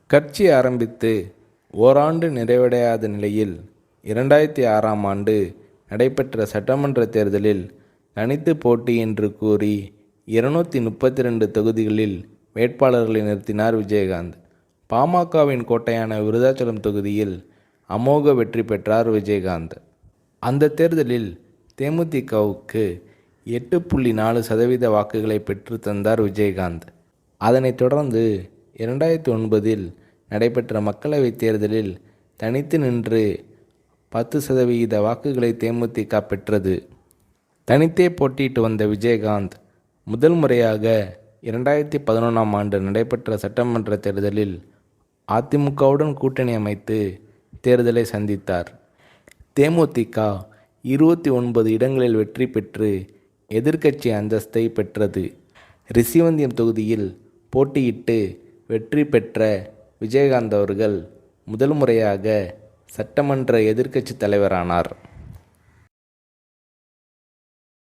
கட்சி ஆரம்பித்து ஓராண்டு நிறைவடையாத நிலையில் 2006ஆம் ஆண்டு நடைபெற்ற சட்டமன்ற தேர்தலில் தனித்து போட்டி என்று கூறி 232 தொகுதிகளில் வேட்பாளர்களை நிறுத்தினார் விஜயகாந்த். பாமகவின் கோட்டையான விருதாச்சலம் தொகுதியில் அமோக வெற்றி பெற்றார் விஜயகாந்த். அந்த தேர்தலில் தேமுதிகவுக்கு 8.4% வாக்குகளை பெற்று தந்தார் விஜயகாந்த். அதனைத் தொடர்ந்து 2009இல் நடைபெற்ற மக்களவைத் தேர்தலில் தனித்து நின்று 10% வாக்குகளை தேமுதிக பெற்றது. தனித்தே போட்டியிட்டு வந்த விஜயகாந்த் முதல் முறையாக 2011ஆம் ஆண்டு நடைபெற்ற சட்டமன்ற தேர்தலில் அதிமுகவுடன் கூட்டணி அமைத்து தேர்தலை சந்தித்தார். தேமுதிக 29 இடங்களில் வெற்றி பெற்று எதிர்க்கட்சி அந்தஸ்தை பெற்றது. ரிஷிவந்தியம் தொகுதியில் போட்டியிட்டு வெற்றி பெற்ற விஜயகாந்த் அவர்கள் முதல் முறையாக சட்டமன்ற எதிர்க்கட்சி தலைவரானார்.